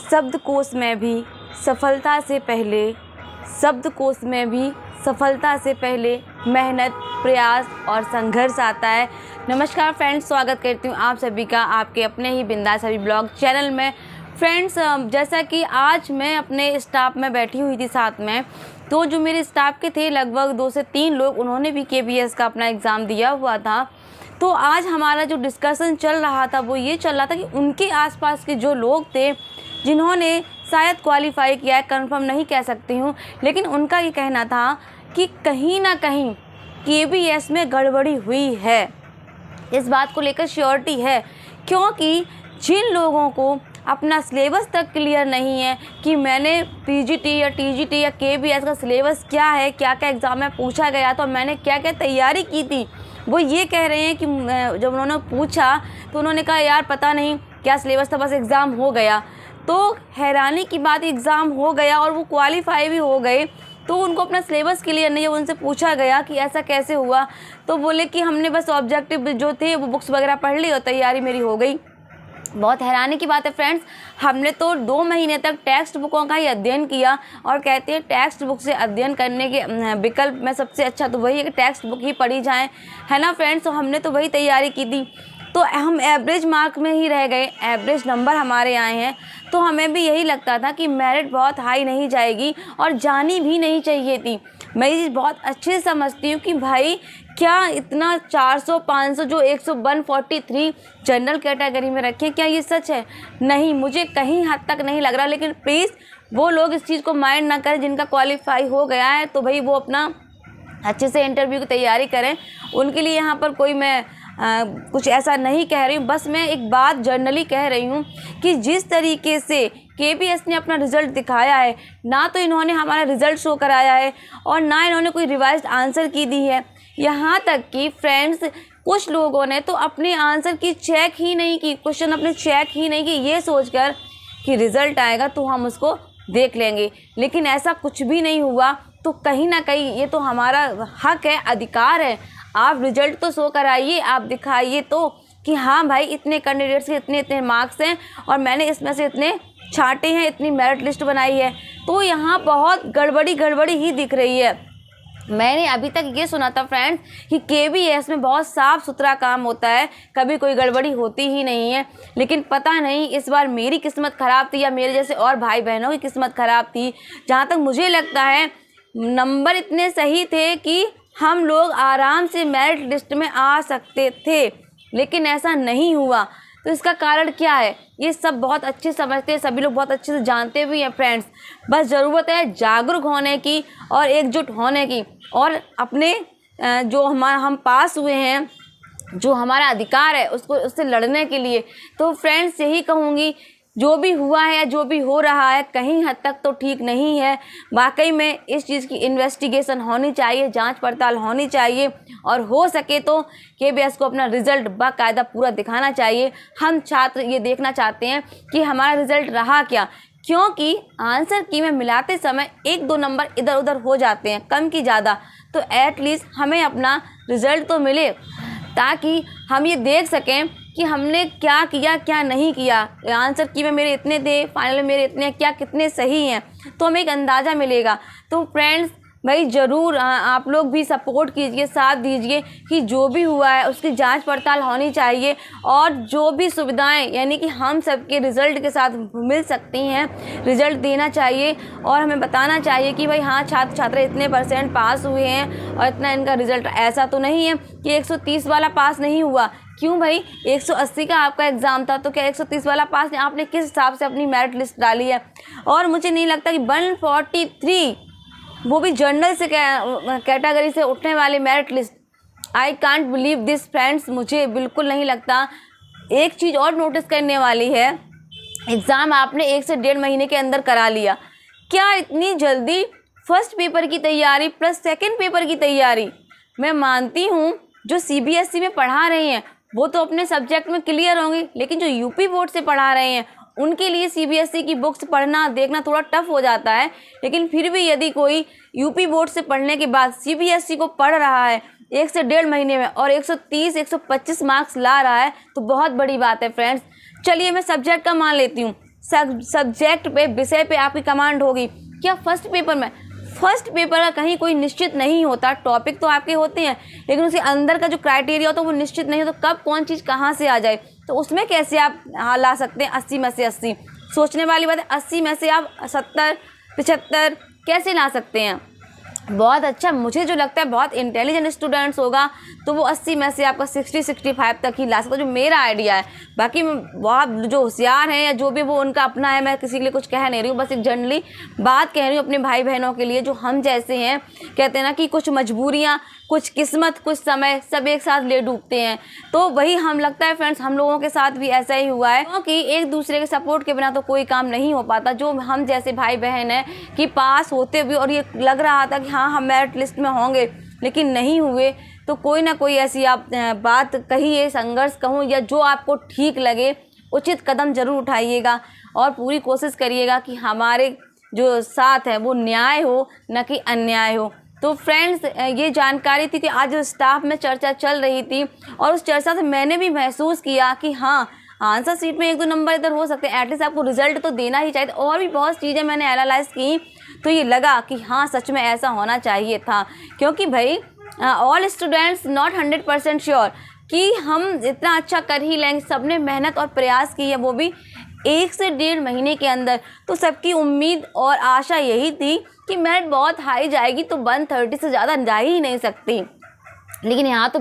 शब्दकोश में भी सफलता से पहले शब्दकोश में भी सफलता से पहले मेहनत, प्रयास और संघर्ष आता है। नमस्कार फ्रेंड्स, स्वागत करती हूँ आप सभी का आपके अपने ही बिंदास अभी ब्लॉग चैनल में। फ्रेंड्स, जैसा कि आज मैं अपने स्टाफ में बैठी हुई थी साथ में, तो जो मेरे स्टाफ के थे लगभग 2 से 3 लोग, उन्होंने भी KBS का अपना एग्ज़ाम दिया हुआ था। तो आज हमारा जो डिस्कशन चल रहा था वो ये चल रहा था कि उनके आसपास के जो लोग थे जिन्होंने शायद क्वालिफाई किया है, कंफर्म नहीं कह सकती हूँ, लेकिन उनका ये कहना था कि कहीं ना कहीं KBS में गड़बड़ी हुई है। इस बात को लेकर श्योरिटी है, क्योंकि जिन लोगों को अपना सिलेबस तक क्लियर नहीं है कि मैंने PGT या TGT या KBS का सिलेबस क्या है, क्या क्या एग्ज़ाम में पूछा गया तो मैंने क्या क्या तैयारी की थी, वो ये कह रहे हैं कि जब उन्होंने पूछा तो उन्होंने कहा यार पता नहीं क्या सिलेबस था, बस एग्ज़ाम हो गया। तो हैरानी की बात, एग्ज़ाम हो गया और वो क्वालिफाई भी हो गए, तो उनको अपना सिलेबस क्लियर नहीं है। उनसे पूछा गया कि ऐसा कैसे हुआ, तो बोले कि हमने बस ऑब्जेक्टिव जो थे वो बुक्स वगैरह पढ़ ली और तैयारी मेरी हो गई। बहुत हैरानी की बात है फ्रेंड्स, हमने तो 2 महीने तक टेक्स्ट बुकों का ही अध्ययन किया और कहते हैं टेक्स्ट बुक से अध्ययन करने के विकल्प में सबसे अच्छा तो वही है कि टेक्स्ट बुक ही पढ़ी जाए, है ना फ्रेंड्स। तो हमने तो वही तैयारी की थी, तो हम एवरेज मार्क में ही रह गए, एवरेज नंबर हमारे आए हैं। तो हमें भी यही लगता था कि मेरिट बहुत हाई नहीं जाएगी और जानी भी नहीं चाहिए थी। मैं ये बहुत अच्छे से समझती हूँ कि भाई क्या इतना 400 500 जो 143 जनरल कैटेगरी में रखें, क्या ये सच है? नहीं, मुझे कहीं हद तक नहीं लग रहा। लेकिन प्लीज़ वो लोग इस चीज़ को माइंड ना करें जिनका क्वालिफाई हो गया है, तो भाई वो अपना अच्छे से इंटरव्यू की तैयारी करें। उनके लिए यहाँ पर कोई मैं कुछ ऐसा नहीं कह रही हूँ, बस मैं एक बात जनरली कह रही हूँ कि जिस तरीके से KBS ने अपना रिज़ल्ट दिखाया है, ना तो इन्होंने हमारा रिज़ल्ट शो कराया है और ना इन्होंने कोई रिवाइज्ड आंसर की दी है। यहाँ तक कि फ्रेंड्स कुछ लोगों ने तो अपने आंसर की चेक ही नहीं की, क्वेश्चन अपने चेक ही नहीं की, ये सोचकर कि रिज़ल्ट आएगा तो हम उसको देख लेंगे, लेकिन ऐसा कुछ भी नहीं हुआ। तो कहीं ना कहीं ये तो हमारा हक है, अधिकार है, आप रिजल्ट तो शो कराइए, आप दिखाइए तो कि हाँ भाई इतने कैंडिडेट्स के इतने इतने मार्क्स हैं और मैंने इसमें से इतने छांटे हैं, इतनी मेरिट लिस्ट बनाई है। तो यहाँ बहुत गड़बड़ी ही दिख रही है। मैंने अभी तक ये सुना था फ्रेंड्स कि KBS में बहुत साफ़ सुथरा काम होता है, कभी कोई गड़बड़ी होती ही नहीं है। लेकिन पता नहीं इस बार मेरी किस्मत ख़राब थी या मेरे जैसे और भाई बहनों की किस्मत ख़राब थी। जहाँ तक मुझे लगता है नंबर इतने सही थे कि हम लोग आराम से मेरिट लिस्ट में आ सकते थे, लेकिन ऐसा नहीं हुआ। तो इसका कारण क्या है, ये सब बहुत अच्छे समझते हैं, सभी लोग बहुत अच्छे से जानते भी हैं फ्रेंड्स। बस ज़रूरत है जागरूक होने की और एकजुट होने की, और अपने जो हम पास हुए हैं, जो हमारा अधिकार है उससे लड़ने के लिए। तो फ्रेंड्स यही कहूँगी, जो भी हुआ है या जो भी हो रहा है कहीं हद तक तो ठीक नहीं है। वाकई में इस चीज़ की इन्वेस्टिगेशन होनी चाहिए, जांच पड़ताल होनी चाहिए, और हो सके तो KBS को अपना रिज़ल्ट बाकायदा पूरा दिखाना चाहिए। हम छात्र ये देखना चाहते हैं कि हमारा रिज़ल्ट रहा क्या, क्योंकि आंसर की में मिलाते समय 1-2 नंबर इधर उधर हो जाते हैं, कम की ज़्यादा। तो एटलीस्ट हमें अपना रिज़ल्ट तो मिले, ताकि हम ये देख सकें कि हमने क्या किया क्या नहीं किया। आंसर की में मेरे इतने थे, फाइनल में मेरे इतने, क्या कितने सही हैं, तो हमें एक अंदाज़ा मिलेगा। तो फ्रेंड्स भाई ज़रूर आप लोग भी सपोर्ट कीजिए, साथ दीजिए कि जो भी हुआ है उसकी जांच पड़ताल होनी चाहिए, और जो भी सुविधाएं यानी कि हम सबके रिज़ल्ट के साथ मिल सकती हैं, रिज़ल्ट देना चाहिए और हमें बताना चाहिए कि भाई हाँ छात्र छात्रा इतने % पास हुए हैं और इतना इनका रिज़ल्ट। ऐसा तो नहीं है कि 130 वाला पास नहीं हुआ। क्यों भाई, 180 का आपका एग्ज़ाम था तो क्या 130 वाला पास नहीं? आपने किस हिसाब से अपनी मेरिट लिस्ट डाली है? और मुझे नहीं लगता कि 143 वो भी जनरल से कैटेगरी से उठने वाली merit list, I can't believe this friends, मुझे बिल्कुल नहीं लगता। एक चीज़ और नोटिस करने वाली है, एग्ज़ाम आपने 1 से 1.5 महीने के अंदर करा लिया, क्या इतनी जल्दी फर्स्ट पेपर की तैयारी प्लस सेकेंड पेपर की तैयारी? मैं मानती हूँ जो CBSE में पढ़ा रहे हैं वो तो अपने सब्जेक्ट में क्लियर होंगे, लेकिन जो UP बोर्ड से पढ़ा रहे हैं उनके लिए CBSE की बुक्स पढ़ना देखना थोड़ा टफ हो जाता है। लेकिन फिर भी यदि कोई UP बोर्ड से पढ़ने के बाद CBSE को पढ़ रहा है 1 से 1.5 महीने में और 130-125 मार्क्स ला रहा है तो बहुत बड़ी बात है फ्रेंड्स। चलिए मैं सब्जेक्ट का मान लेती हूँ, सब्जेक्ट पे, विषय पे आपकी कमांड होगी। क्या फर्स्ट पेपर का कहीं कोई निश्चित नहीं होता। टॉपिक तो आपके होते हैं, लेकिन उसके अंदर का जो क्राइटेरिया होता है वो निश्चित नहीं होता, कब कौन चीज़ कहाँ से आ जाए। तो उसमें कैसे आप ला सकते हैं 80 में से 80? सोचने वाली बात है। 80 में से आप 70, 75 कैसे ला सकते हैं? बहुत अच्छा, मुझे जो लगता है बहुत इंटेलिजेंट स्टूडेंट्स होगा तो वो 80 में से आपका 60-65 तक ही ला सकता है, जो मेरा आइडिया है। बाकी बहुत जो होशियार हैं या जो भी, वो उनका अपना है, मैं किसी के लिए कुछ कह नहीं रही हूँ, बस एक जनरली बात कह रही हूँ अपने भाई बहनों के लिए जो हम जैसे हैं। कहते हैं ना कि कुछ मजबूरियाँ, कुछ किस्मत, कुछ समय सब एक साथ ले डूबते हैं। तो वही हम लगता है फ्रेंड्स, हम लोगों के साथ भी ऐसा ही हुआ है, क्योंकि एक दूसरे के सपोर्ट के बिना तो कोई काम नहीं हो पाता। जो हम जैसे भाई बहन हैं कि पास होते हुए और ये लग रहा था कि हाँ हम मेरिट लिस्ट में होंगे, लेकिन नहीं हुए, तो कोई ना कोई ऐसी आप बात कहिए, संघर्ष कहूँ या जो आपको ठीक लगे, उचित कदम ज़रूर उठाइएगा और पूरी कोशिश करिएगा कि हमारे जो साथ है वो न्याय हो, न कि अन्याय हो। तो फ्रेंड्स, ये जानकारी थी कि आज स्टाफ में चर्चा चल रही थी और उस चर्चा से मैंने भी महसूस किया कि हाँ, आंसर शीट में 1-2 नंबर इधर हो सकते हैं, एटलीस्ट आपको रिजल्ट तो देना ही चाहिए। और भी बहुत चीज़ें मैंने एनालाइज की तो ये लगा कि हाँ सच में ऐसा होना चाहिए था, क्योंकि भाई ऑल स्टूडेंट्स नॉट 100% श्योर कि हम इतना अच्छा कर ही लेंगे। सबने मेहनत और प्रयास की है, वो भी 1 से 1.5 महीने के अंदर। तो सबकी उम्मीद और आशा यही थी कि मेरिट बहुत हाई जाएगी, तो 130 से ज़्यादा जा ही नहीं सकती। लेकिन यहाँ तो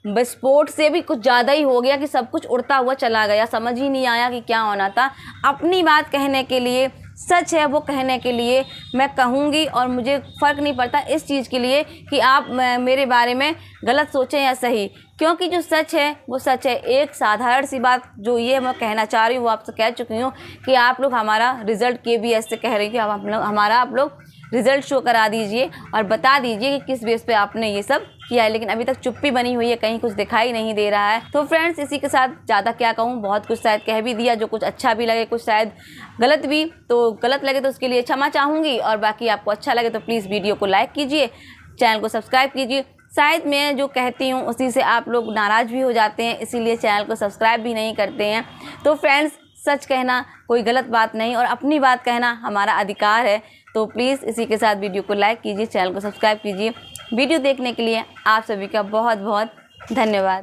विस्फोट से भी कुछ ज़्यादा ही हो गया कि सब कुछ उड़ता हुआ चला गया, समझ ही नहीं आया कि क्या होना था। अपनी बात कहने के लिए, सच है वो कहने के लिए मैं कहूँगी, और मुझे फ़र्क नहीं पड़ता इस चीज़ के लिए कि आप मेरे बारे में गलत सोचें या सही, क्योंकि जो सच है वो सच है। एक साधारण सी बात जो ये मैं कहना चाह रही हूँ वो आपसे कह चुकी हूँ कि आप लोग हमारा रिज़ल्ट KBS से कह रही कि आप लोग रिज़ल्ट शो करा दीजिए और बता दीजिए कि किस बेस पे आपने ये सब किया है। लेकिन अभी तक चुप्पी बनी हुई है, कहीं कुछ दिखाई नहीं दे रहा है। तो फ्रेंड्स, इसी के साथ ज़्यादा क्या कहूँ, बहुत कुछ शायद कह भी दिया, जो कुछ अच्छा भी लगे, कुछ शायद गलत भी। तो गलत लगे तो उसके लिए क्षमा चाहूँगी, और बाकी आपको अच्छा लगे तो प्लीज़ वीडियो को लाइक कीजिए, चैनल को सब्सक्राइब कीजिए। शायद मैं जो कहती हूँ उसी से आप लोग नाराज़ भी हो जाते हैं, इसीलिए चैनल को सब्सक्राइब भी नहीं करते हैं। तो फ्रेंड्स, सच कहना कोई गलत बात नहीं और अपनी बात कहना हमारा अधिकार है। तो प्लीज़ इसी के साथ वीडियो को लाइक कीजिए, चैनल को सब्सक्राइब कीजिए। वीडियो देखने के लिए आप सभी का बहुत बहुत धन्यवाद।